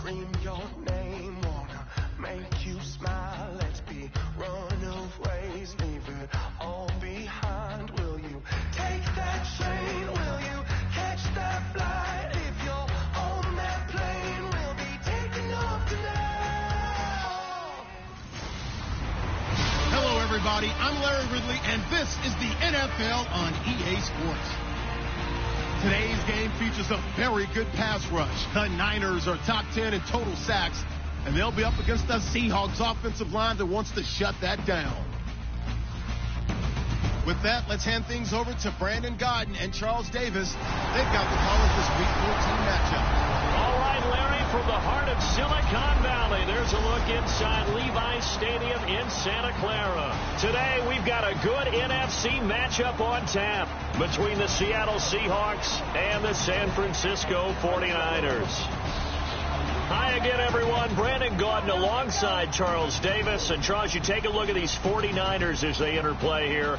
scream your name, wanna make you smile. Let's be runaways, leave it all behind. Will you take that train? Will you catch that flight? If you're on that plane, we'll be taking off tonight. Hello, everybody. I'm Larry Ridley, and this is the NFL on EA Sports. Today's game features a very good pass rush. The Niners are top 10 in total sacks, and they'll be up against the Seahawks offensive line that wants to shut that down. With that, let's hand things over to Brandon Godden and Charles Davis. They've got the call of this Week 14 matchup. All right, Larry, from the heart of Silicon Valley, there's a look inside Levi's Stadium in Santa Clara. Today, we've got a good NFC matchup on tap between the Seattle Seahawks and the San Francisco 49ers. Hi again, everyone. Brandon Gaudin alongside Charles Davis. And, Charles, you take a look at these 49ers as they enter play here.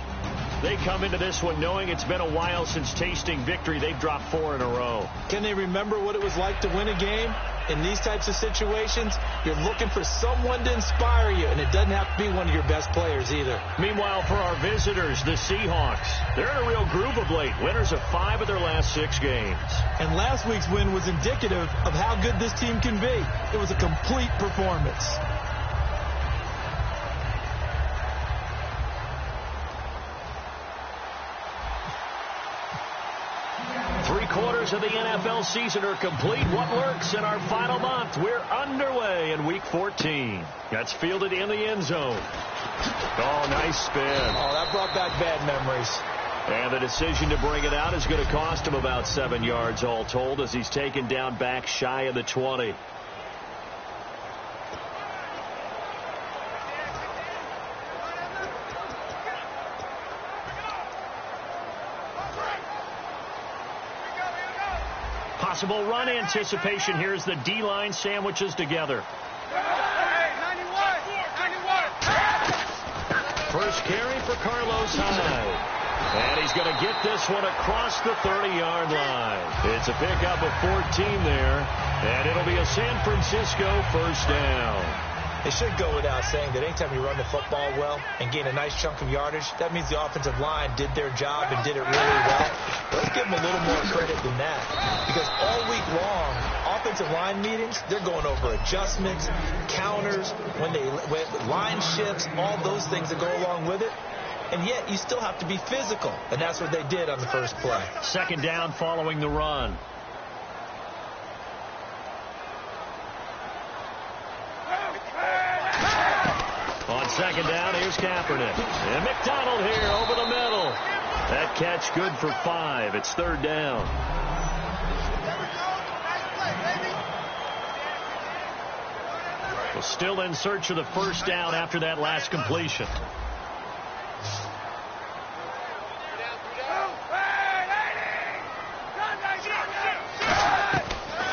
They come into this one knowing it's been a while since tasting victory. They've dropped 4 in a row. Can they remember what it was like to win a game? In these types of situations, you're looking for someone to inspire you, and it doesn't have to be one of your best players either. Meanwhile, for our visitors, the Seahawks, they're in a real groove of late. Winners of 5 of their last 6 games. And last week's win was indicative of how good this team can be. It was a complete performance. Three-quarters of the NFL season are complete. What works in our final month? We're underway in Week 14. That's fielded in the end zone. Oh, nice spin. Oh, that brought back bad memories. And the decision to bring it out is going to cost him about 7 yards all told as he's taken down back shy of the 20. Possible run anticipation here as the D-line sandwiches together. First carry for Carlos Hyde. And he's going to get this one across the 30-yard line. It's a pickup of 14 there. And it'll be a San Francisco first down. It should go without saying that anytime you run the football well and gain a nice chunk of yardage, that means the offensive line did their job and did it really well. Let's give them a little more credit than that. Because all week long, offensive line meetings, they're going over adjustments, counters, when line shifts, all those things that go along with it. And yet, you still have to be physical. And that's what they did on the first play. Second down following the run. On second down, here's Kaepernick. And McDonald here over the middle. That catch good for 5. It's third down. Well, still in search of the first down after that last completion.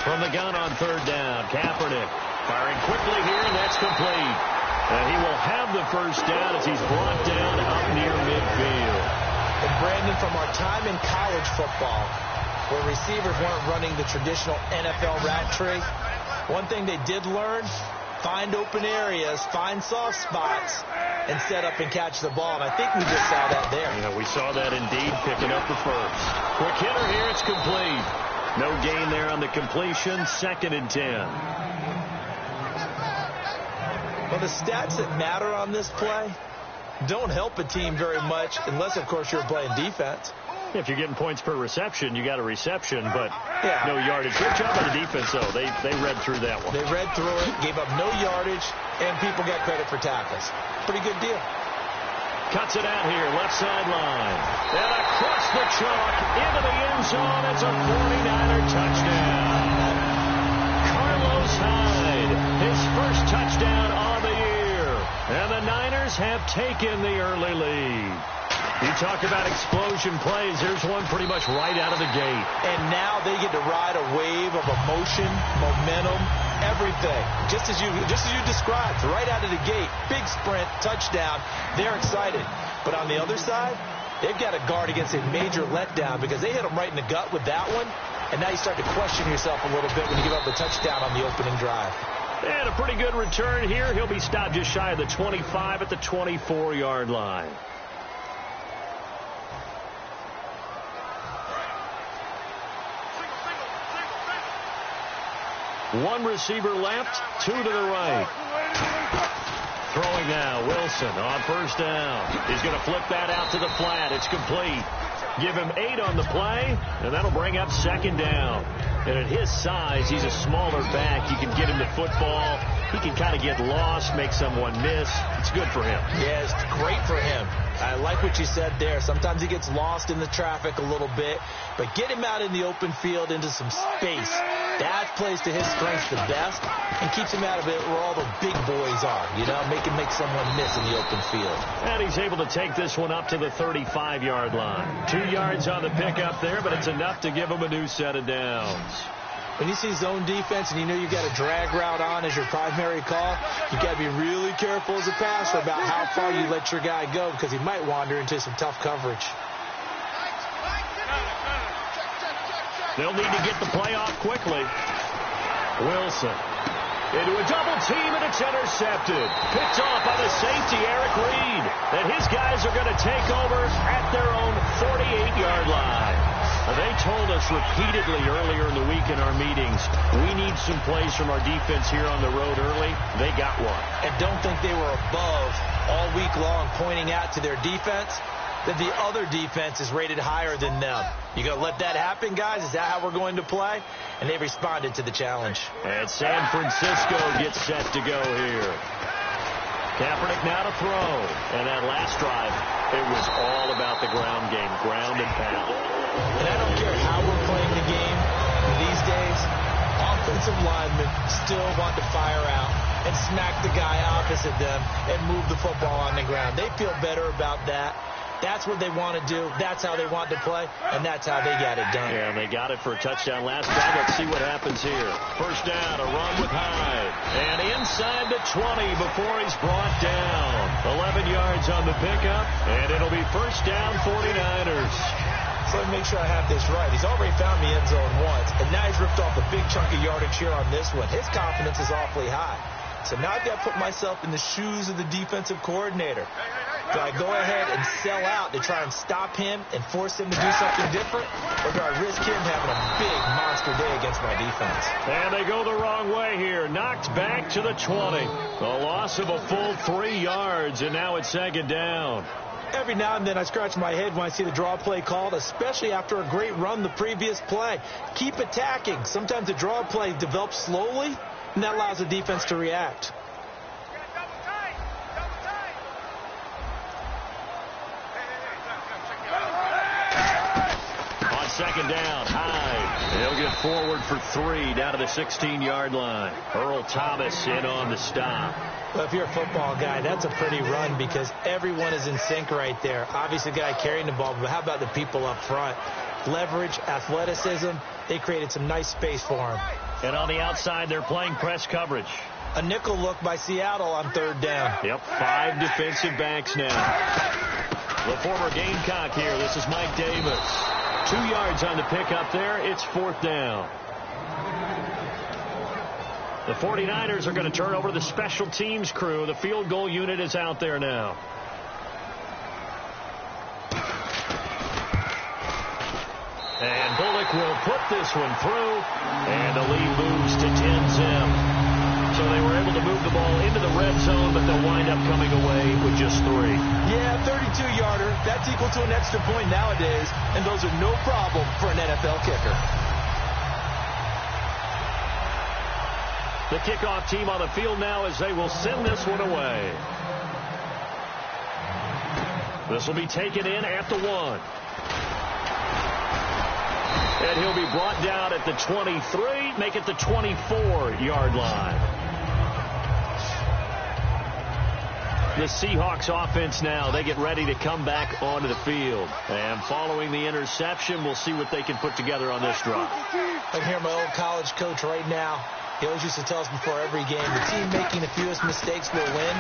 From the gun on third down, Kaepernick firing quickly here, and that's complete. And he will have the first down as he's brought down up near midfield. And Brandon, from our time in college football, where receivers weren't running the traditional NFL route tree, one thing they did learn, find open areas, find soft spots, and set up and catch the ball. And I think we just saw that there. Yeah, we saw that indeed, picking up the first. Quick hitter here, it's complete. No gain there on the completion, 2nd and 10. Well, the stats that matter on this play don't help a team very much unless, of course, you're playing defense. If you're getting points per reception, you got a reception, but no yardage. Good job by the defense, though. They read through that one. They read through it, gave up no yardage, and people get credit for tackles. Pretty good deal. Cuts it out here, left sideline. And across the chalk, into the end zone. It's a 49er touchdown. Carlos Hyde, his first touchdown on the year. And the Niners have taken the early lead. You talk about explosion plays. Here's one pretty much right out of the gate. And now they get to ride a wave of emotion, momentum, everything. Just as you described, right out of the gate. Big sprint, touchdown. They're excited. But on the other side, they've got to guard against a major letdown because they hit them right in the gut with that one. And now you start to question yourself a little bit when you give up the touchdown on the opening drive. And a pretty good return here. He'll be stopped just shy of the 25 at the 24-yard line. One receiver left, two to the right. Throwing now, Wilson on first down. He's going to flip that out to the flat. It's complete. Give him 8 on the play, and that'll bring up second down. And at his size, he's a smaller back. You can get him the football. He can kind of get lost, make someone miss. It's good for him. Yeah, it's great for him. I like what you said there. Sometimes he gets lost in the traffic a little bit, but get him out in the open field into some space. That plays to his strengths the best and keeps him out of it where all the big boys are, you know, make someone miss in the open field. And he's able to take this one up to the 35-yard line. 2 yards on the pickup there, but it's enough to give him a new set of downs. When you see zone defense and you know you've got a drag route on as your primary call, you've got to be really careful as a passer about how far you let your guy go because he might wander into some tough coverage. They'll need to get the play off quickly. Wilson into a double team, and it's intercepted. Picked off by the safety, Eric Reed. And his guys are going to take over at their own 48-yard line. They told us repeatedly earlier in the week in our meetings, we need some plays from our defense here on the road early. They got one. And don't think they were above all week long pointing out to their defense that the other defense is rated higher than them. You going to let that happen, guys? Is that how we're going to play? And they responded to the challenge. And San Francisco gets set to go here. Kaepernick now to throw. And that last drive, it was all about the ground game, ground and pound. And I don't care how we're playing the game these days, offensive linemen still want to fire out and smack the guy opposite them and move the football on the ground. They feel better about that. That's what they want to do. That's how they want to play, and that's how they got it done. Yeah, and they got it for a touchdown last drive. Let's see what happens here. First down, a run with Hyde. And inside the 20 before he's brought down. 11 yards on the pickup, and it'll be first down 49ers. So let me make sure I have this right. He's already found the end zone once, and now he's ripped off a big chunk of yardage here on this one. His confidence is awfully high. So now I've got to put myself in the shoes of the defensive coordinator. Do I go ahead and sell out to try and stop him and force him to do something different? Or do I risk him having a big monster day against my defense? And they go the wrong way here. Knocked back to the 20. A loss of a full 3 yards, and now it's second down. Every now and then I scratch my head when I see the draw play called, especially after a great run the previous play. Keep attacking. Sometimes the draw play develops slowly, and that allows the defense to react. On second down, Hyde. He'll get forward for 3 down to the 16-yard line. Earl Thomas in on the stop. Well, if you're a football guy, that's a pretty run because everyone is in sync right there. Obviously, the guy carrying the ball, but how about the people up front? Leverage, athleticism, they created some nice space for him. And on the outside, they're playing press coverage. A nickel look by Seattle on third down. Yep, 5 defensive backs now. The former Gamecock here. This is Mike Davis. 2 yards on the pickup there. It's fourth down. The 49ers are going to turn over to the special teams crew. The field goal unit is out there now. And Bullock will put this one through. And the lead moves to 10-zip. So they were able to move the ball into the red zone, but they'll wind up coming away with just 3. Yeah, 32-yarder. That's equal to an extra point nowadays. And those are no problem for an NFL kicker. The kickoff team on the field now as they will send this one away. This will be taken in at the 1. And he'll be brought down at the 23, make it the 24-yard line. The Seahawks offense now, they get ready to come back onto the field. And following the interception, we'll see what they can put together on this drive. I can hear my old college coach right now. He always used to tell us before every game, the team making the fewest mistakes will win.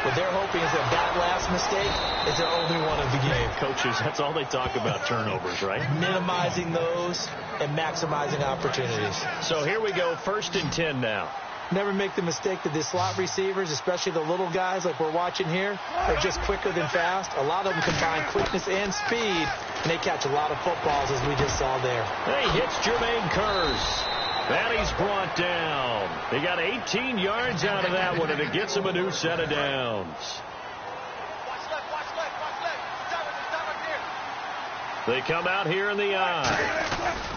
What they're hoping is that last mistake is their only one of the game. Coaches, that's all they talk about, turnovers, right? Minimizing those and maximizing opportunities. So here we go, 1st and 10 now. Never make the mistake that the slot receivers, especially the little guys like we're watching here, are just quicker than fast. A lot of them combine quickness and speed, and they catch a lot of footballs, as we just saw there. He hits Jermaine Kearse. And he's brought down. He got 18 yards out of that one, and it gets him a new set of downs. They come out here in the eye.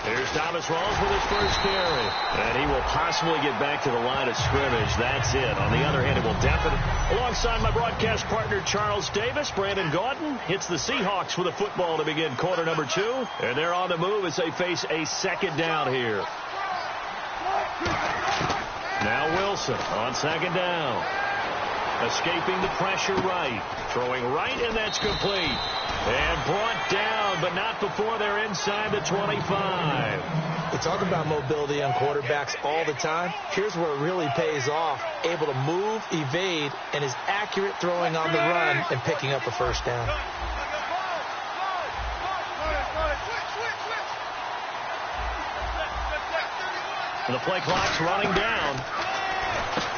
Here's Thomas Rawls with his first carry. And he will possibly get back to the line of scrimmage. That's it. On the other hand, it will definitely. Alongside my broadcast partner, Charles Davis, Brandon Gaudin hits the Seahawks with a football to begin quarter number 2. And they're on the move as they face a 2nd down here. Now Wilson on 2nd down. Escaping the pressure right. Throwing right, and that's complete. And brought down, but not before they're inside the 25. We talk about mobility on quarterbacks all the time. Here's where it really pays off. Able to move, evade, and is accurate throwing on the run and picking up a 1st down. And the play clock's running down.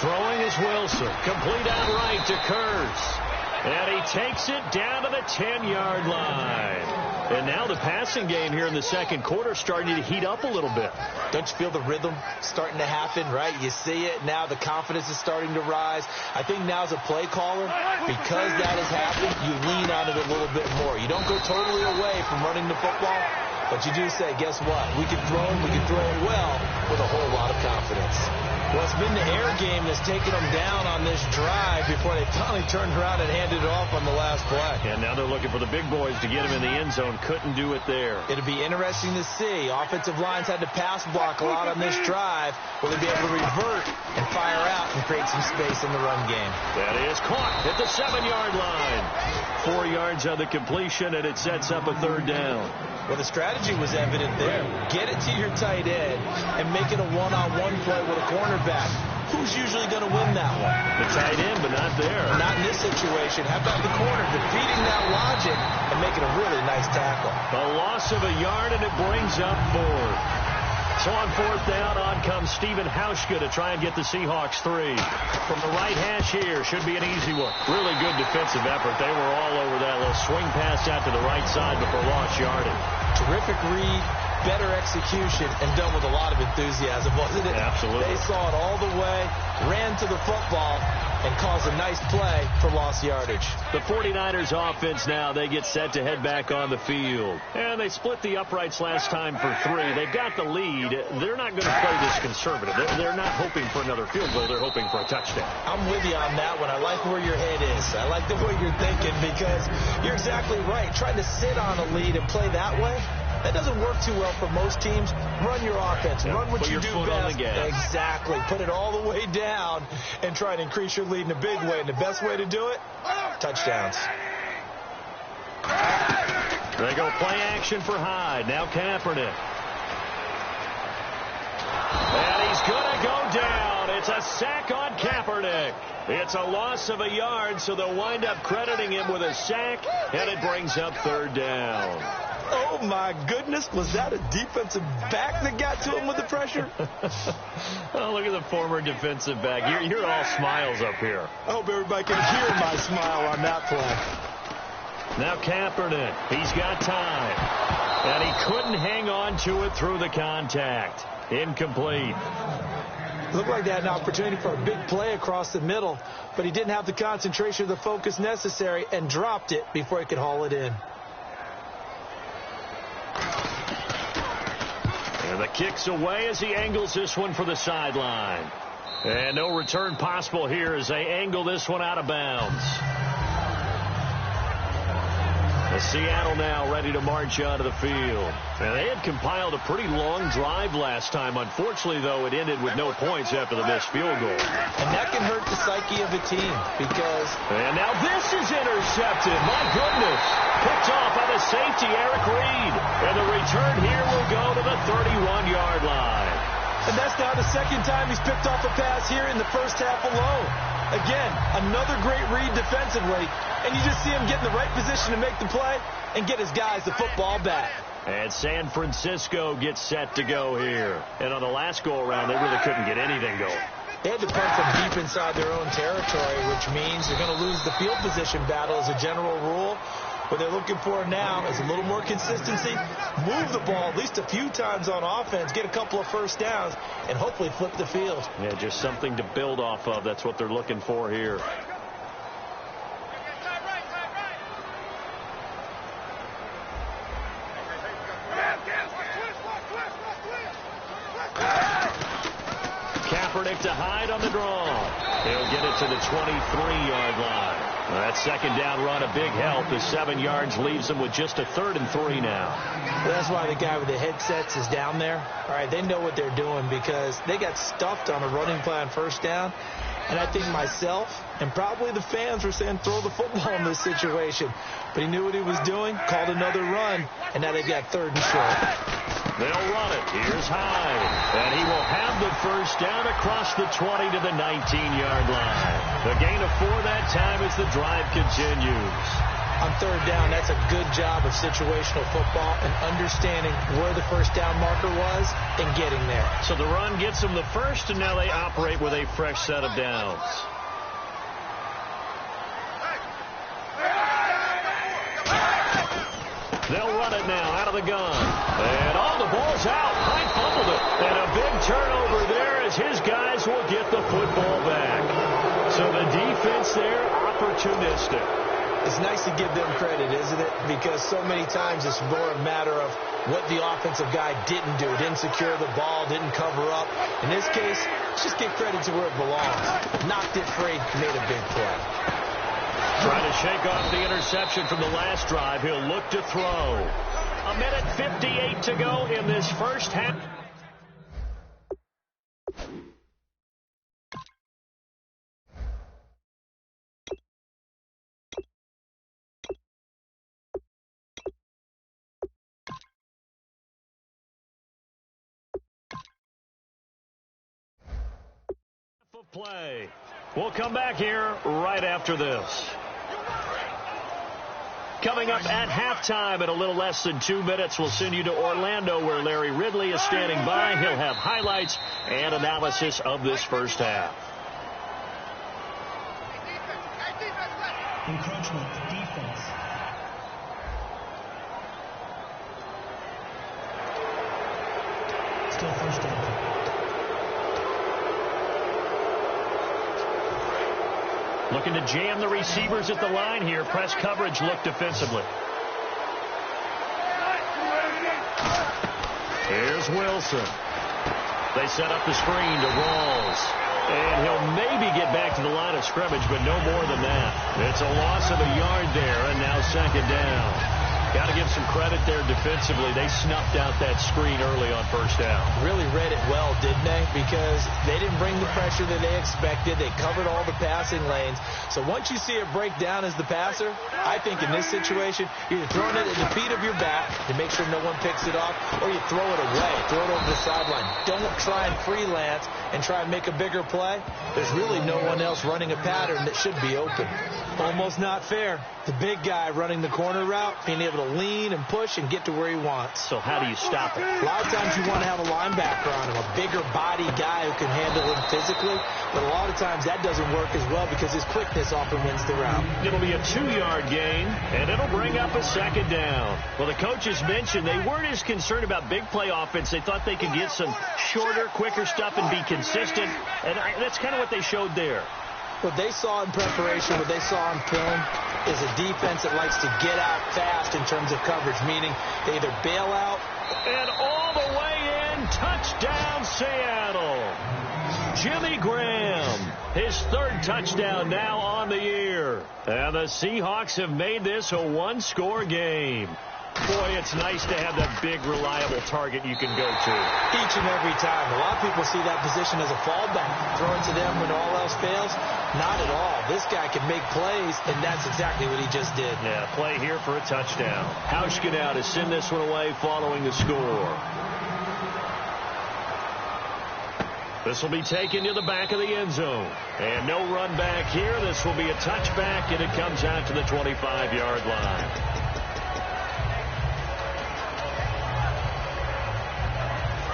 Throwing is Wilson. Complete out right to Kearse. And he takes it down to the 10-yard line. And now the passing game here in the 2nd quarter starting to heat up a little bit. Don't you feel the rhythm starting to happen, right? You see it now. The confidence is starting to rise. I think now as a play caller, because that has happened, you lean on it a little bit more. You don't go totally away from running the football, but you do say, guess what? We can throw it well with a whole lot of confidence. Well, it's been the air game that's taken them down on this drive before they finally turned around and handed it off on the last play. And now they're looking for the big boys to get him in the end zone. Couldn't do it there. It'll be interesting to see. Offensive lines had to pass block a lot on this drive. Will they be able to revert and fire out and create some space in the run game? That is caught at the 7-yard line. 4 yards on the completion, and it sets up a 3rd down. Well, the strategy was evident there. Get it to your tight end and make it a one-on-one play with a cornerback. Who's usually going to win that one? The tight end, but not there. Not in this situation. How about the corner defeating that logic and making a really nice tackle? A loss of a yard, and it brings up 4. So on 4th down, on comes Stephen Hauschka to try and get the Seahawks 3. From the right hash here, should be an easy one. Really good defensive effort. They were all over that little swing pass out to the right side before lost yardage. Terrific read, better execution, and done with a lot of enthusiasm, wasn't it? Absolutely. They saw it all the way, ran to the football, and caused a nice play for lost yardage. The 49ers offense now, they get set to head back on the field. And they split the uprights last time for 3. They've got the lead. They're not going to play this conservative. They're not hoping for another field goal. They're hoping for a touchdown. I'm with you on that one. I like where your head is. I like the way you're thinking because you're exactly right. Trying to sit on a lead and play that way, that doesn't work too well for most teams. Run your offense. Yeah, run what you do foot best. on the gas. Exactly. Put it all the way down and try to increase your lead in a big way. And the best way to do it, touchdowns. They go play action for Hyde. Now Kaepernick. And he's going to go down. It's a sack on Kaepernick. It's a loss of a yard, so they'll wind up crediting him with a sack, and it brings up 3rd down. Oh, my goodness. Was that a defensive back that got to him with the pressure? Oh, look at the former defensive back. You're all smiles up here. I hope everybody can hear my smile on that play. Now Kaepernick. He's got time. And he couldn't hang on to it through the contact. Incomplete. Looked like they had an opportunity for a big play across the middle, but he didn't have the concentration or the focus necessary and dropped it before he could haul it in. And the kick's away as he angles this one for the sideline. And no return possible here as they angle this one out of bounds. Seattle now ready to march onto the field. And they had compiled a pretty long drive last time. Unfortunately, though, it ended with no points after the missed field goal. And that can hurt the psyche of a team because... And now this is intercepted. My goodness. Picked off by the safety, Eric Reed. And the return here will go to the 31-yard line. And that's now the second time he's picked off a pass here in the first half alone. Again, another great read defensively, and you just see him get in the right position to make the play and get his guys the football back. And San Francisco gets set to go here. And on the last go-around, they really couldn't get anything going. They had to punt from deep inside their own territory, which means they're going to lose the field position battle as a general rule. What they're looking for now is a little more consistency, move the ball at least a few times on offense, get a couple of first downs, and hopefully flip the field. Yeah, just something to build off of. That's what they're looking for here. Kaepernick to Hyde on the draw. He'll get it to the 23-yard line. That second down run, a big help. The 7 yards leaves them with just a 3rd and 3 now. Well, that's why the guy with the headsets is down there. All right, they know what they're doing because they got stuffed on a running play on first down. And I think myself and probably the fans were saying throw the football in this situation. But he knew what he was doing, called another run, and now they've got 3rd and short. They'll run it. Here's Hyde. And he will have the first down across the 20 to the 19-yard line. The gain of 4 that time as the drive continues. On 3rd down, that's a good job of situational football and understanding where the first down marker was and getting there. So the run gets them the first, and now they operate with a fresh set of downs. They'll run it now out of the gun. And all the ball's out. Hyde fumbled it. And a big turnover there as his guys will get the football back. So the defense there, opportunistic. It's nice to give them credit, isn't it? Because so many times it's more a matter of what the offensive guy didn't do. Didn't secure the ball, didn't cover up. In this case, just give credit to where it belongs. Knocked it free, made a big play. Trying to shake off the interception from the last drive. He'll look to throw. 1:58 to go in this first half. Play. We'll come back here right after this. Coming up at halftime in a little less than 2 minutes, we'll send you to Orlando where Larry Ridley is standing by. He'll have highlights and analysis of this first half. Encroachment, defense. Still first down. Looking to jam the receivers at the line here. Press coverage look defensively. Here's Wilson. They set up the screen to Rawls. And he'll maybe get back to the line of scrimmage, but no more than that. It's a loss of a yard there, and now second down. Got to give some credit there defensively. They snuffed out that screen early on first down. Really read it well, didn't they? Because they didn't bring the pressure that they expected. They covered all the passing lanes. So once you see it break down as the passer, I think in this situation, you're either throwing it at the feet of your back to make sure no one picks it off, or you throw it away, throw it over the sideline. Don't try and freelance and try and make a bigger play. There's really no one else running a pattern that should be open. Almost not fair. The big guy running the corner route, being able to lean and push and get to where he wants. So how do you stop it? A lot of times you want to have a linebacker on him, a bigger body guy who can handle him physically. But a lot of times that doesn't work as well because his quickness often wins the route. It'll be a 2-yard gain, and it'll bring up a second down. Well, the coaches mentioned they weren't as concerned about big play offense. They thought they could get some shorter, quicker stuff and be consistent. And that's kind of what they showed there. What they saw in preparation, what they saw on film, is a defense that likes to get out fast in terms of coverage, meaning they either bail out. And all the way in, touchdown Seattle. Jimmy Graham, his 3rd touchdown now on the year. And the Seahawks have made this a 1-score game. Boy, it's nice to have that big, reliable target you can go to. Each and every time. A lot of people see that position as a fallback. Throwing to them when all else fails. Not at all. This guy can make plays, and that's exactly what he just did. Yeah, play here for a touchdown. Hauschka now to send this one away following the score. This will be taken to the back of the end zone. And no run back here. This will be a touchback, and it comes out to the 25-yard line.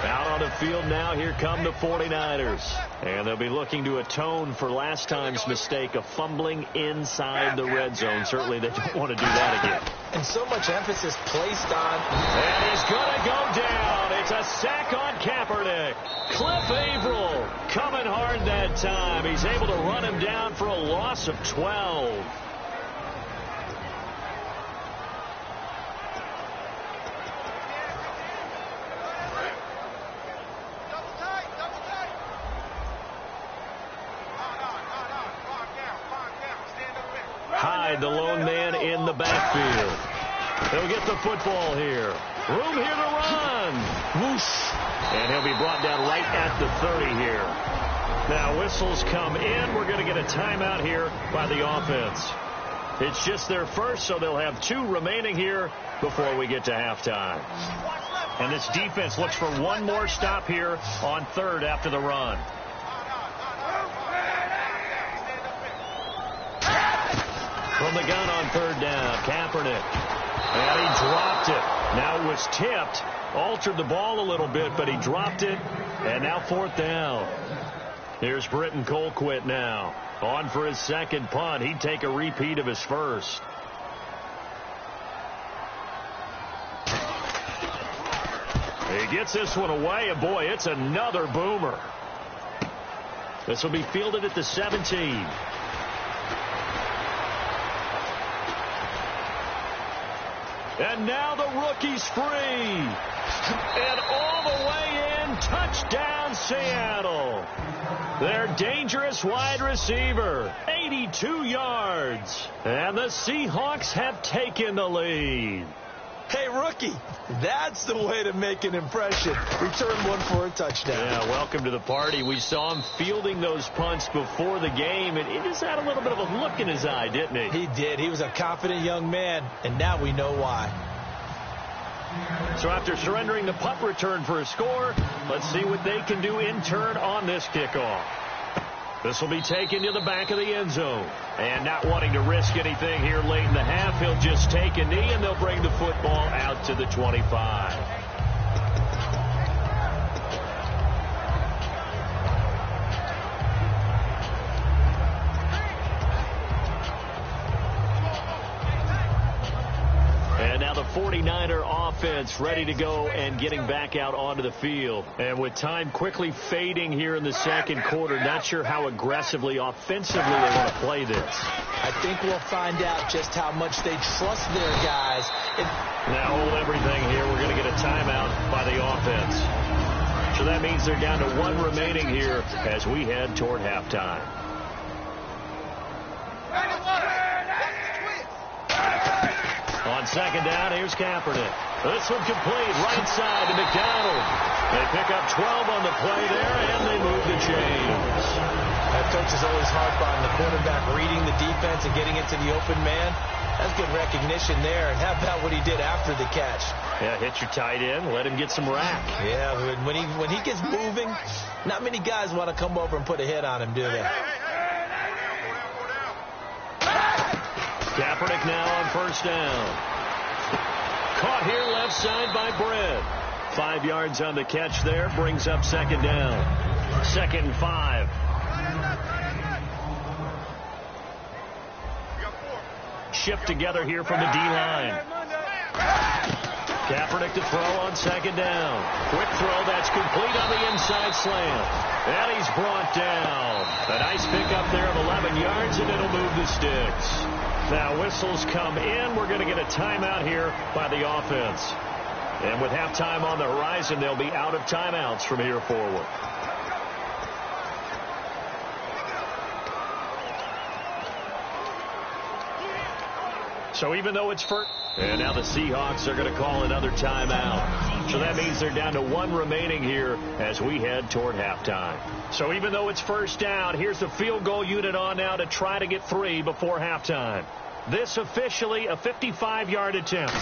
Out on the field now, here come the 49ers. And they'll be looking to atone for last time's mistake of fumbling inside the red zone. Certainly they don't want to do that again. And so much emphasis placed on... And he's going to go down. It's a sack on Kaepernick. Cliff Averill coming hard that time. He's able to run him down for a loss of 12. Hyde, the lone man in the backfield. He'll get the football here. Room here to run. Whoosh. And he'll be brought down right at the 30 here. Now whistles come in. We're going to get a timeout here by the offense. It's just their first, so they'll have 2 remaining here before we get to halftime. And this defense looks for one more stop here on third after the run. From the gun on third down, Kaepernick. And he dropped it. Now it was tipped. Altered the ball a little bit, but he dropped it. And now fourth down. Here's Britton Colquitt now. On for his second punt. He'd take a repeat of his first. He gets this one away, and boy, it's another boomer. This will be fielded at the 17. And now the rookie's free. And all the way in, touchdown Seattle. Their dangerous wide receiver, 82 yards. And the Seahawks have taken the lead. Hey, rookie, that's the way to make an impression. Return one for a touchdown. Yeah, welcome to the party. We saw him fielding those punts before the game, and he just had a little bit of a look in his eye, didn't he? He did. He was a confident young man, and now we know why. So after surrendering the punt return for a score, let's see what they can do in turn on this kickoff. This will be taken to the back of the end zone. And not wanting to risk anything here late in the half, he'll just take a knee, and they'll bring the football out to the 25. And now the 49er offense ready to go and getting back out onto the field. And with time quickly fading here in the second quarter, not sure how aggressively, offensively they want to play this. I think we'll find out just how much they trust their guys. Now hold everything here. We're going to get a timeout by the offense. So that means they're down to 1 remaining here as we head toward halftime. On second down, here's Kaepernick. This one complete, right side to McDonald. They pick up 12 on the play there, and they move the chains. That coach is always hard on the quarterback reading the defense and getting into the open man. That's good recognition there. And how about what he did after the catch? Yeah, hit your tight end, let him get some rack. Yeah, when he gets moving, not many guys want to come over and put a hit on him, do they? Kaepernick now on first down. Caught here left side by Brett. 5 yards on the catch there. Brings up second down. 2nd and 5. Shift together here from the D-line. Kaepernick to throw on second down. Quick throw, that's complete on the inside slant. And he's brought down. A nice pickup there of 11 yards, and it'll move the sticks. Now whistles come in. We're going to get a timeout here by the offense. And with halftime on the horizon, they'll be out of timeouts from here forward. So even though it's first, and now the Seahawks are going to call another timeout. So that means they're down to 1 remaining here as we head toward halftime. So even though it's first down, here's the field goal unit on now to try to get 3 before halftime. This officially a 55-yard attempt.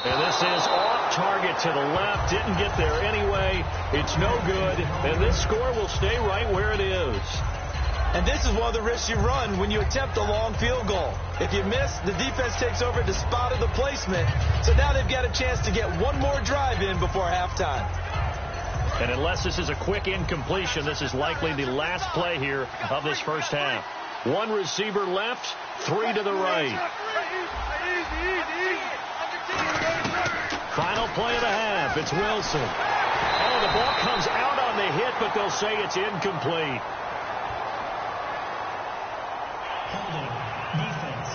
And this is off target to the left. Didn't get there anyway. It's no good. And this score will stay right where it is. And this is one of the risks you run when you attempt a long field goal. If you miss, the defense takes over the spot of the placement. So now they've got a chance to get one more drive in before halftime. And unless this is a quick incompletion, this is likely the last play here of this first half. One receiver left, three to the right. Final play of the half. It's Wilson. Oh, the ball comes out on the hit, but they'll say it's incomplete. Holding. Defense.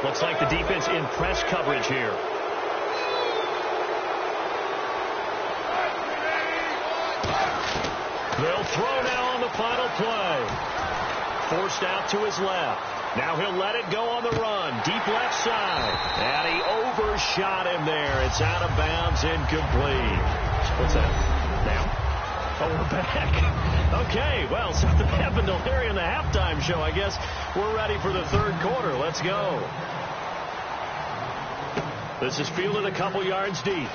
Looks like the defense in press coverage here. They'll throw now on the final play. Forced out to his left. Now he'll let it go on the run. Deep left side. And he overshot him there. It's out of bounds, incomplete. What's that? Now? Oh, we're back. Okay, well, something happened to Larry in the halftime show. I guess we're ready for the third quarter. Let's go. This is fielded a couple yards deep.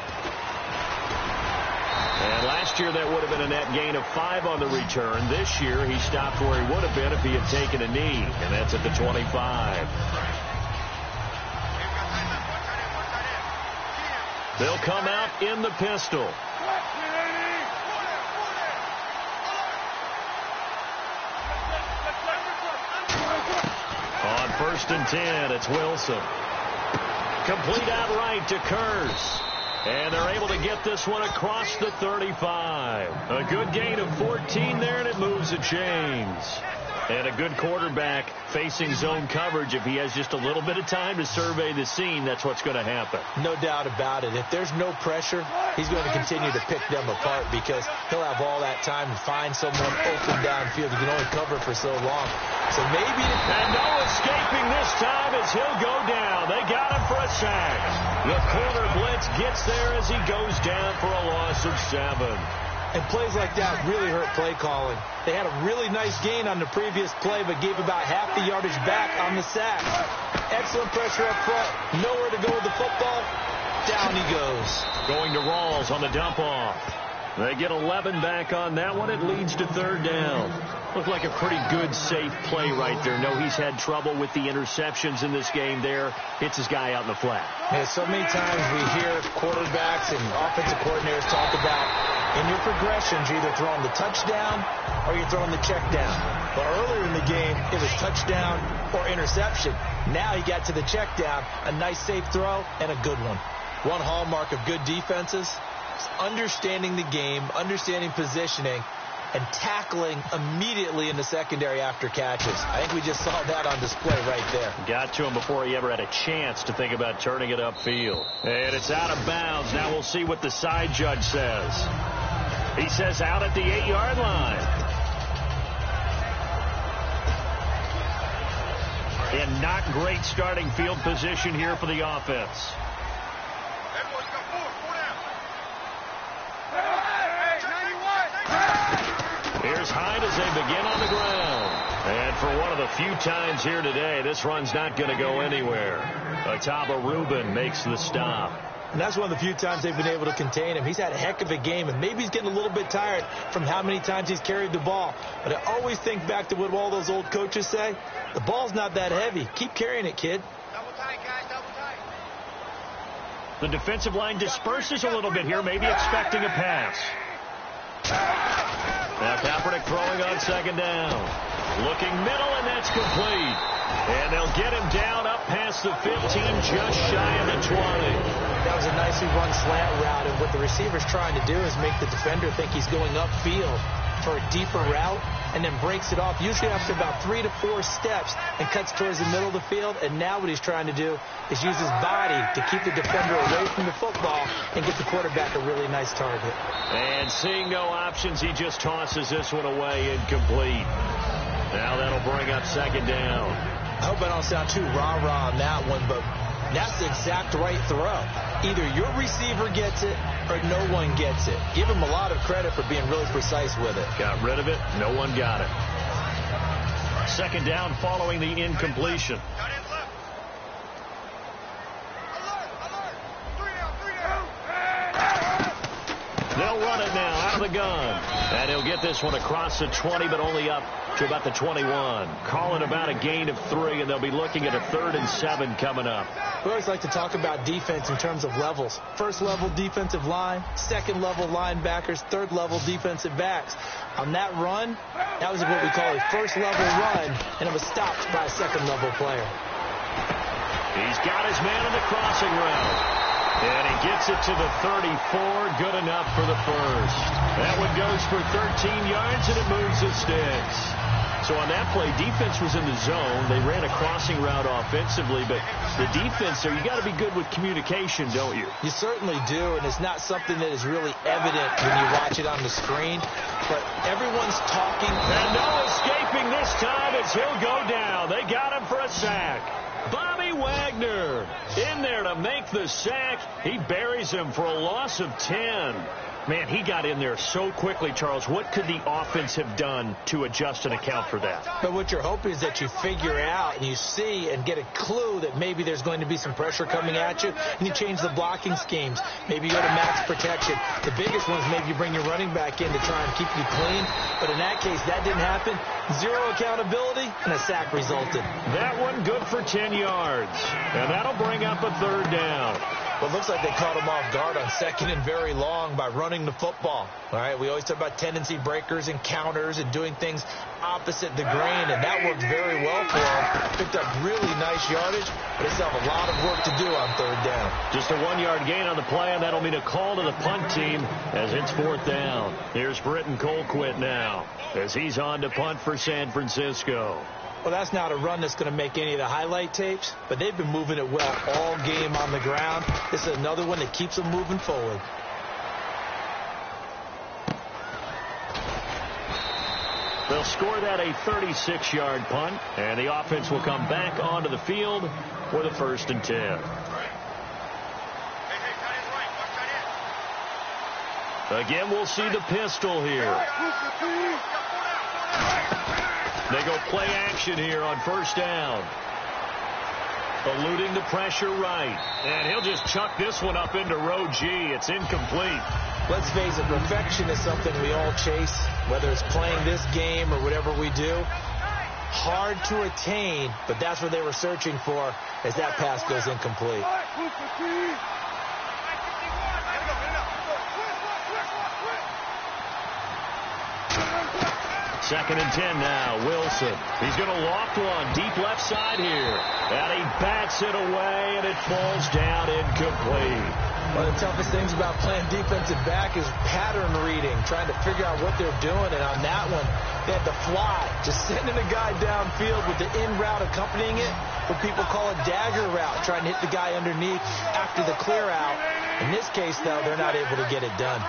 And last year that would have been a net gain of 5 on the return. This year he stopped where he would have been if he had taken a knee, and that's at the 25. They'll come out in the pistol. On 1st and 10, it's Wilson. Complete out right to Kearse. And they're able to get this one across the 35. A good gain of 14 there, and it moves the chains. And a good quarterback facing zone coverage. If he has just a little bit of time to survey the scene, that's what's going to happen. No doubt about it. If there's no pressure, he's going to continue to pick them apart because he'll have all that time to find someone open downfield. He can only cover for so long. So maybe... And no escaping this time as he'll go down. They got him for a sack. The corner blitz gets there as he goes down for a loss of 7. And plays like that really hurt play calling. They had a really nice gain on the previous play, but gave about half the yardage back on the sack. Excellent pressure up front. Nowhere to go with the football. Down he goes. Going to Rawls on the dump off. They get 11 back on that one. It leads to 3rd down. Looked like a pretty good, safe play right there. No, he's had trouble with the interceptions in this game there. Hits his guy out in the flat. Yeah, so many times we hear quarterbacks and offensive coordinators talk about in your progressions, you're either throwing the touchdown or you're throwing the check down. But earlier in the game, it was touchdown or interception. Now he got to the check down, a nice safe throw, and a good one. One hallmark of good defenses is understanding the game, understanding positioning, and tackling immediately in the secondary after catches. I think we just saw that on display right there. Got to him before he ever had a chance to think about turning it upfield. And it's out of bounds. Now we'll see what the side judge says. He says out at the 8-yard line. And not great starting field position here for the offense. Here's Hyde as they begin on the ground. And for one of the few times here today, this run's not going to go anywhere. Ataba Rubin makes the stop. And that's one of the few times they've been able to contain him. He's had a heck of a game, and maybe he's getting a little bit tired from how many times he's carried the ball. But I always think back to what all those old coaches say. The ball's not that heavy. Keep carrying it, kid. Double tight, guys, double tight. The defensive line disperses a little bit here, maybe expecting a pass. Now Kaepernick throwing on 2nd down. Looking middle, and that's complete. And they'll get him down up past the 15, just shy of the 20. That was a nicely run slant route, and what the receiver's trying to do is make the defender think he's going upfield for a deeper route, and then breaks it off, usually after about 3 to 4 steps, and cuts towards the middle of the field. And now what he's trying to do is use his body to keep the defender away from the football and get the quarterback a really nice target. And seeing no options, he just tosses this one away, incomplete. Now that'll bring up 2nd down. I hope I don't sound too rah-rah on that one, but that's the exact right throw. Either your receiver gets it or no one gets it. Give him a lot of credit for being really precise with it. Got rid of it. No one got it. 2nd down following the incompletion. gun. And he'll get this one across the 20, but only up to about the 21. Calling about a gain of 3, and they'll be looking at a 3rd and 7 coming up. We always like to talk about defense in terms of levels. First level defensive line, second level linebackers, third level defensive backs. On that run, that was what we call a first level run, and it was stopped by a second level player. He's got his man on the crossing route. And he gets it to the 34. Good enough for the first. That one goes for 13 yards, and it moves the sticks. So on that play, defense was in the zone. They ran a crossing route offensively, but the defense there, you got to be good with communication, don't you? You certainly do, and it's not something that is really evident when you watch it on the screen. But everyone's talking. And no escaping this time as he'll go down. They got him for a sack. Bobby Wagner in there to make the sack. He buries him for a loss of 10. Man, he got in there so quickly, Charles. What could the offense have done to adjust and account for that? But what you're hoping is that you figure out and you see and get a clue that maybe there's going to be some pressure coming at you, and you change the blocking schemes. Maybe you go to max protection. The biggest one is maybe you bring your running back in to try and keep you clean. But in that case, that didn't happen. Zero accountability, and a sack resulted. That one good for 10 yards. And that'll bring up a 3rd down. Well, it looks like they caught him off guard on 2nd and very long by running the football. All right, we always talk about tendency breakers and counters and doing things opposite the grain, and that worked very well for him. Picked up really nice yardage, but they still have a lot of work to do on 3rd down. Just a 1-yard gain on the play, and that'll mean a call to the punt team as it's 4th down. Here's Britton Colquitt now as he's on to punt for San Francisco. Well, that's not a run that's going to make any of the highlight tapes, but they've been moving it well all game on the ground. This is another one that keeps them moving forward. They'll score that a 36-yard punt, and the offense will come back onto the field with a 1st and 10. Again, we'll see the pistol here. They go play action here on 1st down. Eluding the pressure right. And he'll just chuck this one up into row G. It's incomplete. Let's face it, perfection is something we all chase, whether it's playing this game or whatever we do. Hard to attain, but that's what they were searching for as that pass goes incomplete. 2nd and 10 now. Wilson. He's going to loft one deep left side here. And he bats it away, and it falls down incomplete. One of the toughest things about playing defensive back is pattern reading, trying to figure out what they're doing. And on that one, they had to fly, just sending a guy downfield with the in route accompanying it. What people call a dagger route, trying to hit the guy underneath after the clear out. In this case, though, they're not able to get it done.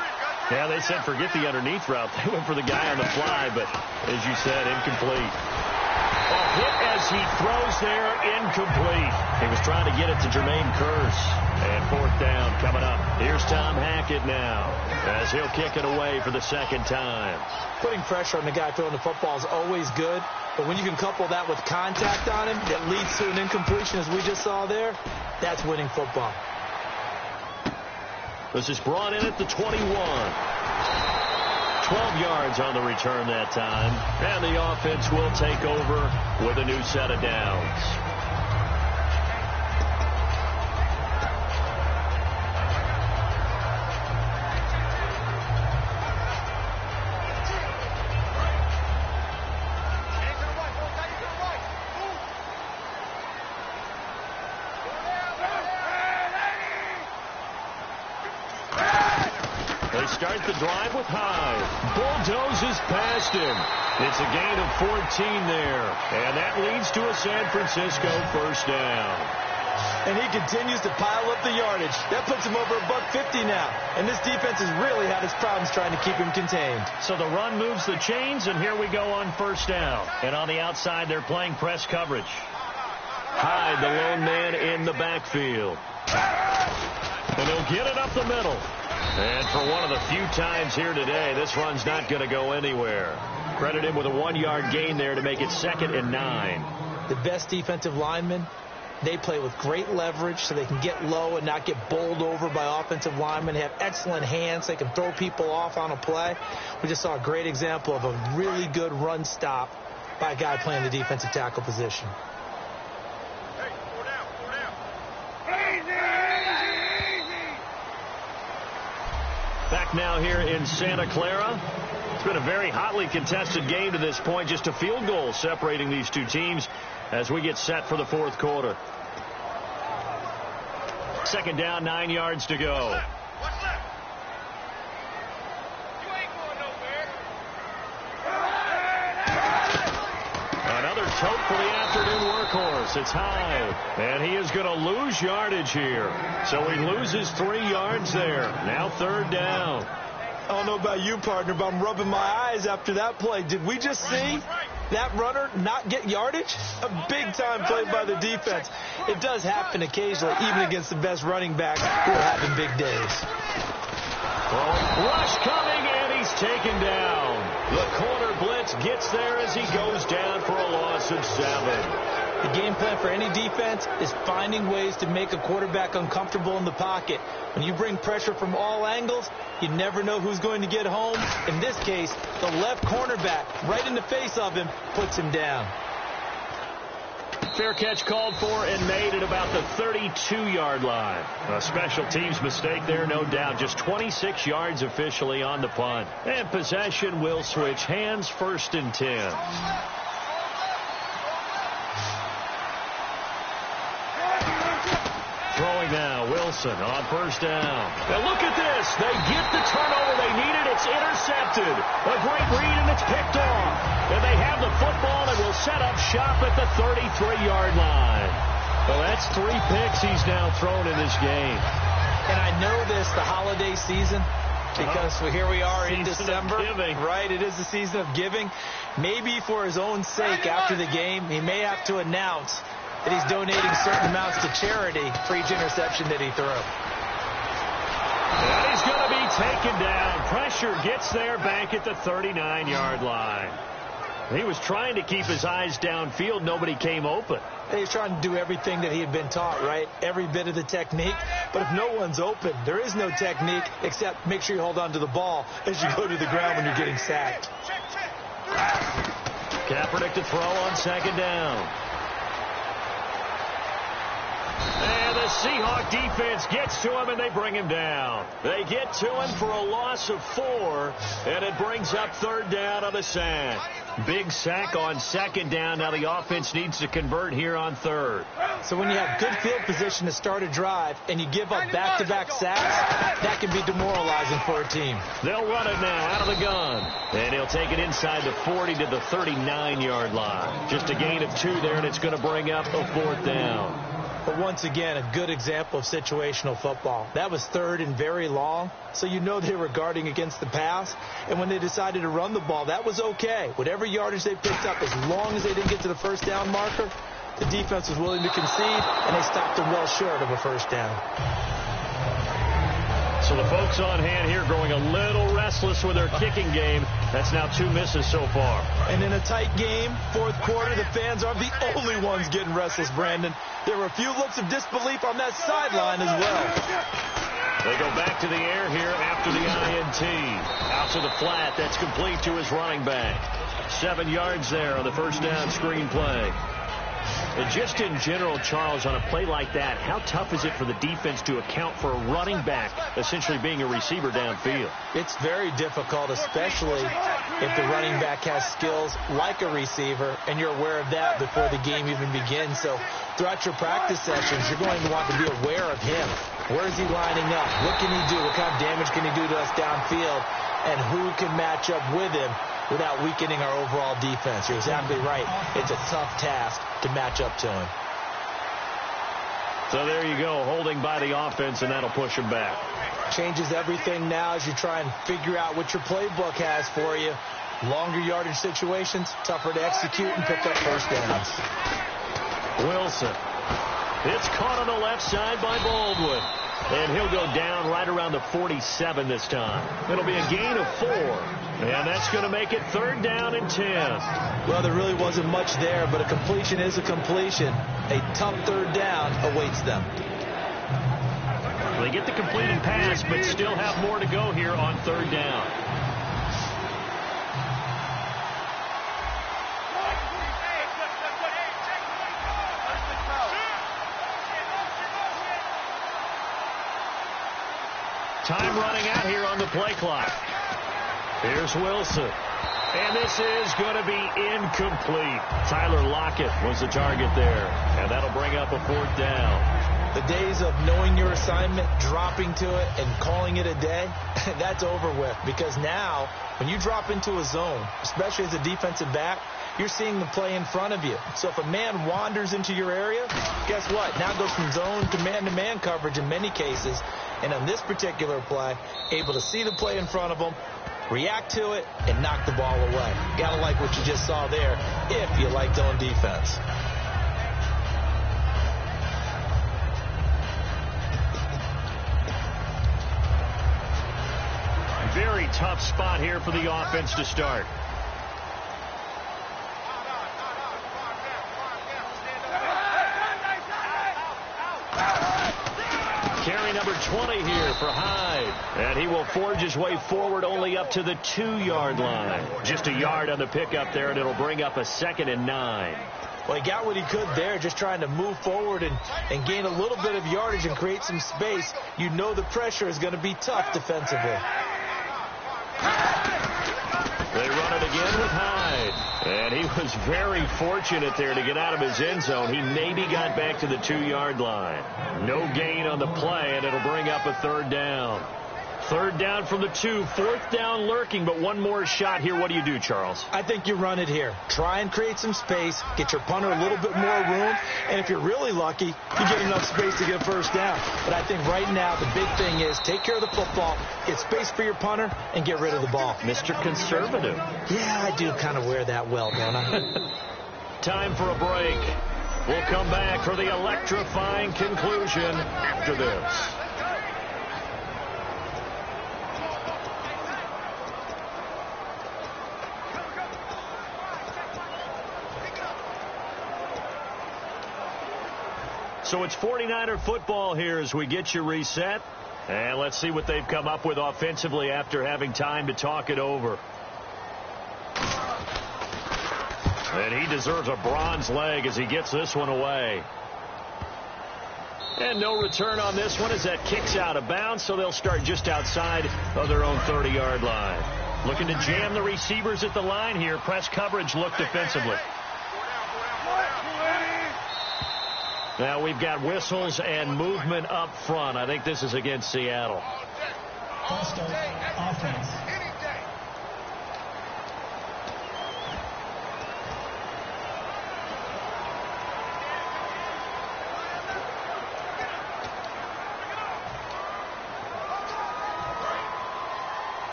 Yeah, they said forget the underneath route. They went for the guy on the fly, but as you said, incomplete. A hit as he throws there, incomplete. He was trying to get it to Jermaine Kearse. And 4th down coming up. Here's Tom Hackett now as he'll kick it away for the 2nd time. Putting pressure on the guy throwing the football is always good, but when you can couple that with contact on him that leads to an incompletion as we just saw there, that's winning football. This is brought in at the 21. 12 yards on the return that time. And the offense will take over with a new set of downs. Start the drive with Hyde. Bulldozes past him. It's a gain of 14 there. And that leads to a San Francisco 1st down. And he continues to pile up the yardage. That puts him over $150 now. And this defense has really had its problems trying to keep him contained. So the run moves the chains, and here we go on 1st down. And on the outside, they're playing press coverage. Hyde, the lone man in the backfield. And he'll get it up the middle. And for one of the few times here today, this run's not going to go anywhere. Credit him with a 1-yard gain there to make it 2nd and 9. The best defensive lineman They play with great leverage so they can get low and not get bowled over by offensive linemen. They have excellent hands. They can throw people off on a play. We just saw a great example of a really good run stop by a guy playing the defensive tackle position. Back now here in Santa Clara. It's been a very hotly contested game to this point. Just a field goal separating these two teams as we get set for the fourth quarter. Second down, 9 yards to go. What's left? You ain't going nowhere. Another tote for the afternoon workhorse. It's high, and he is going to lose yardage here. So he loses 3 yards there. Now third down. I don't know about you, partner, but I'm rubbing my eyes after that play. Did we just see that runner not get yardage? A big-time play by the defense. It does happen occasionally, even against the best running backs who are having big days. Rush coming, and he's taken down. The corner blitz gets there as he goes down for a loss of 7. The game plan for any defense is finding ways to make a quarterback uncomfortable in the pocket. When you bring pressure from all angles, you never know who's going to get home. In this case, the left cornerback, right in the face of him, puts him down. Fair catch called for and made at about the 32-yard line. A special teams mistake there, no doubt. Just 26 yards officially on the punt. And possession will switch hands, 1st and 10. Throwing now, Wilson on 1st down. And look at this. They get the turnover they needed. It's intercepted. A great read, and it's picked off. And they have the football and will set up shop at the 33-yard line. Well, that's 3 picks he's now thrown in this game. And I know this, the holiday season, because here we are in December. Right, it is the season of giving. Maybe for his own sake after the game, he may have to announce that he's donating certain amounts to charity for each interception that he threw. And he's going to be taken down. Pressure gets there back at the 39-yard line. He was trying to keep his eyes downfield. Nobody came open. He's trying to do everything that he had been taught, right? Every bit of the technique. But if no one's open, there is no technique except make sure you hold on to the ball as you go to the ground when you're getting sacked. Kaepernick to throw on 2nd down. And the Seahawk defense gets to him, and they bring him down. They get to him for a loss of 4, and it brings up 3rd down on a sack. Big sack on 2nd down. Now the offense needs to convert here on 3rd. So when you have good field position to start a drive and you give up back-to-back sacks, that can be demoralizing for a team. They'll run it now out of the gun. And he'll take it inside the 40 to the 39-yard line. Just a gain of 2 there, and it's going to bring up a 4th down. But once again, a good example of situational football. That was 3rd and very long, so you know they were guarding against the pass. And when they decided to run the ball, that was okay. Whatever yardage they picked up, as long as they didn't get to the 1st down marker, the defense was willing to concede, and they stopped them well short of a 1st down. So the folks on hand here growing a little restless with their kicking game. That's now 2 misses so far. And in a tight game, 4th quarter, the fans aren't the only ones getting restless, Brandon. There were a few looks of disbelief on that sideline as well. They go back to the air here after the INT. Out to the flat. That's complete to his running back. 7 yards there on the 1st down screen play. And just in general, Charles, on a play like that, how tough is it for the defense to account for a running back essentially being a receiver downfield? It's very difficult, especially if the running back has skills like a receiver, and you're aware of that before the game even begins. So throughout your practice sessions, you're going to want to be aware of him. Where is he lining up? What can he do? What kind of damage can he do to us downfield? And who can match up with him without weakening our overall defense? You're exactly right. It's a tough task to match up to him. So there you go, holding by the offense, and that'll push him back. Changes everything now as you try and figure out what your playbook has for you. Longer yardage situations, tougher to execute and pick up 1st downs. Wilson It's caught on the left side by Baldwin. And he'll go down right around the 47 this time. It'll be a gain of 4. And that's going to make it 3rd down and 10. Well, there really wasn't much there, but a completion is a completion. A tough 3rd down awaits them. They get the completed pass, but still have more to go here on 3rd down. Time running out here on the play clock. Here's Wilson. And this is going to be incomplete. Tyler Lockett was the target there. And that'll bring up a 4th down. The days of knowing your assignment, dropping to it, and calling it a day, that's over with. Because now, when you drop into a zone, especially as a defensive back, you're seeing the play in front of you. So if a man wanders into your area, guess what? Now it goes from zone to man coverage in many cases. And on this particular play, able to see the play in front of them, react to it, and knock the ball away. Gotta like what you just saw there if you like zone defense. Very tough spot here for the offense to start. Carry number 20 here for Hyde. And he will forge his way forward only up to the 2-yard line. Just a yard on the pickup there, and it'll bring up a 2nd and 9. Well, he got what he could there, just trying to move forward and gain a little bit of yardage and create some space. You know the pressure is going to be tough defensively. They run it again with Hyde. And he was very fortunate there to get out of his end zone. He maybe got back to the 2-yard line. No gain on the play, and it'll bring up a 3rd down. 3rd down from the 2. 4th down lurking, but one more shot here. What do you do, Charles? I think you run it here. Try and create some space. Get your punter a little bit more room. And if you're really lucky, you get enough space to get 1st down. But I think right now the big thing is take care of the football, get space for your punter, and get rid of the ball. Mr. Conservative. Yeah, I do kind of wear that well, don't I? Time for a break. We'll come back for the electrifying conclusion after this. So it's 49er football here as we get you reset. And let's see what they've come up with offensively after having time to talk it over. And he deserves a bronze leg as he gets this one away. And no return on this one as that kicks out of bounds, so they'll start just outside of their own 30-yard line. Looking to jam the receivers at the line here. Press coverage look defensively. Now we've got whistles and movement up front. I think this is against Seattle. False start, offense.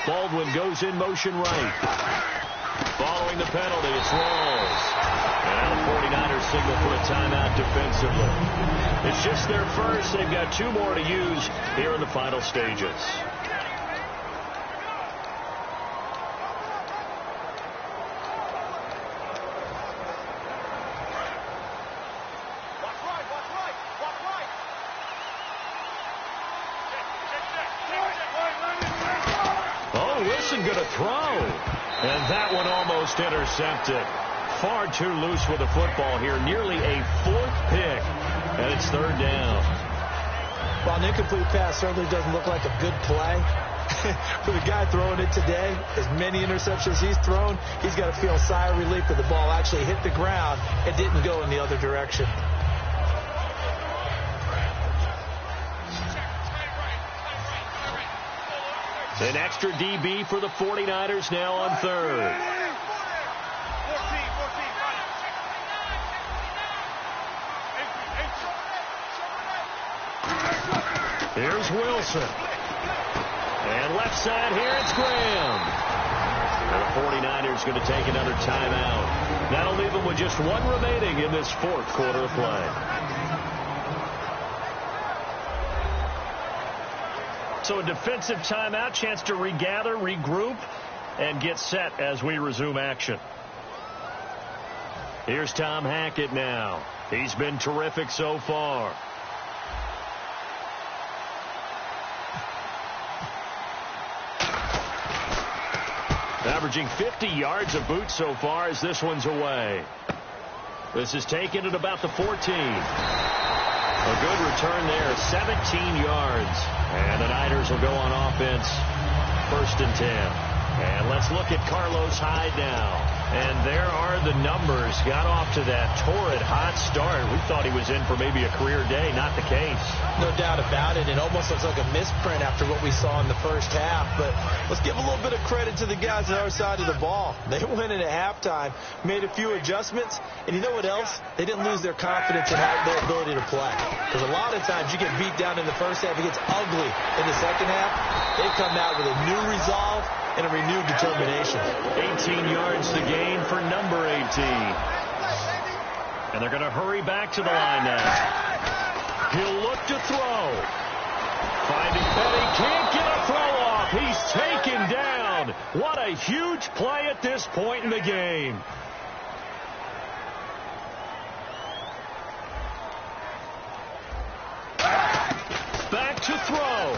Baldwin goes in motion right. Following the penalty, it's Rawls. And the 49ers signal for a timeout defensively. It's just their first. They've got 2 more to use here in the final stages. Going to throw, and that one almost intercepted. Far too loose with the football here. Nearly a 4th pick, and it's 3rd down. Well, an incomplete pass certainly doesn't look like a good play. For the guy throwing it today, as many interceptions he's thrown, he's got to feel a sigh of relief that the ball actually hit the ground and didn't go in the other direction. An extra DB for the 49ers now on 3rd. Here's Wilson. And left side here, it's Graham. And the Niners going to take another timeout. That'll leave them with just one remaining in this fourth quarter of play. So a defensive timeout, chance to regather, regroup, and get set as we resume action. Here's Tom Hackett now. He's been terrific so far. Averaging 50 yards a boot so far as this one's away. This is taken at about the 14. A good return there, 17 yards. And the Niners will go on offense, 1st and 10. And let's look at Carlos Hyde now. And there are the numbers. Got off to that torrid hot start. We thought he was in for maybe a career day. Not the case. No doubt about it. It almost looks like a misprint after what we saw in the first half. But let's give a little bit of credit to the guys on our side of the ball. They went in at halftime, made a few adjustments. And you know what else? They didn't lose their confidence in their ability to play. Because a lot of times you get beat down in the first half. It gets ugly in the second half. They've come out with a new resolve and a renewed determination. 18 yards to gain for number 18. And they're going to hurry back to the line now. He'll look to throw. Finding Petty, can't get a throw off. He's taken down. What a huge play at this point in the game. Back to throw.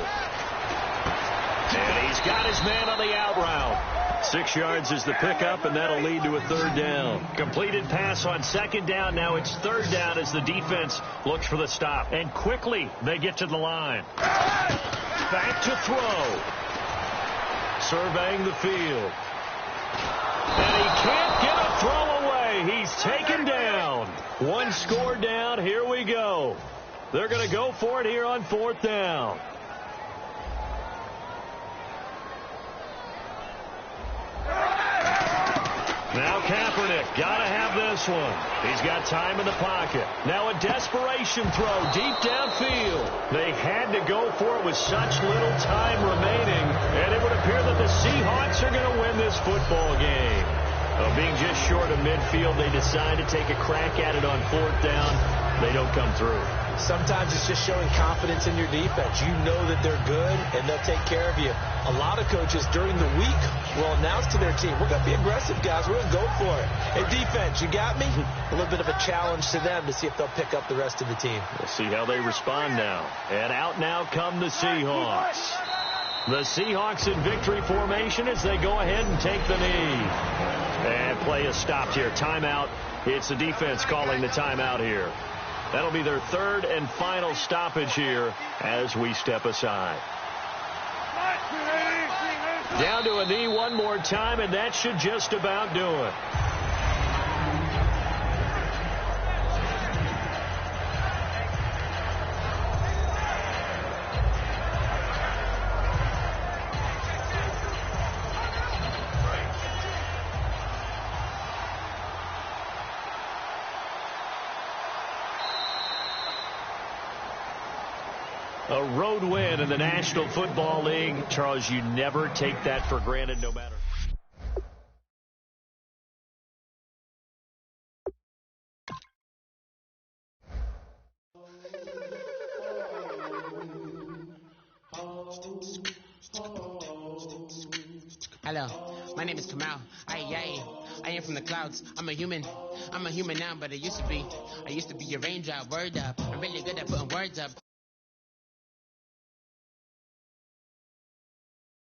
And he's got his man on the out route. 6 yards is the pickup, and that'll lead to a 3rd down. Completed pass on 2nd down. Now it's 3rd down as the defense looks for the stop. And quickly they get to the line. Back to throw. Surveying the field. And he can't get a throw away. He's taken down. 1 score down. Here we go. They're going to go for it here on 4th down. Now Kaepernick, got to have this one. He's got time in the pocket. Now a desperation throw deep downfield. They had to go for it with such little time remaining, and it would appear that the Seahawks are going to win this football game. Being just short of midfield, they decide to take a crack at it on 4th down. They don't come through. Sometimes it's just showing confidence in your defense. You know that they're good, and they'll take care of you. A lot of coaches during the week will announce to their team, we're going to be aggressive, guys. We're going to go for it. Hey, defense, you got me? A little bit of a challenge to them to see if they'll pick up the rest of the team. We'll see how they respond now. And out now come the Seahawks. The Seahawks in victory formation as they go ahead and take the knee. And play is stopped here. Timeout. It's the defense calling the timeout here. That'll be their 3rd and final stoppage here as we step aside. Down to a knee one more time, and that should just about do it. A road win in the National Football League. Charles, you never take that for granted no matter. Hello, my name is Kamal. I am from the clouds. I'm a human now, but I used to be a raindrop. Word up. I'm really good at putting words up.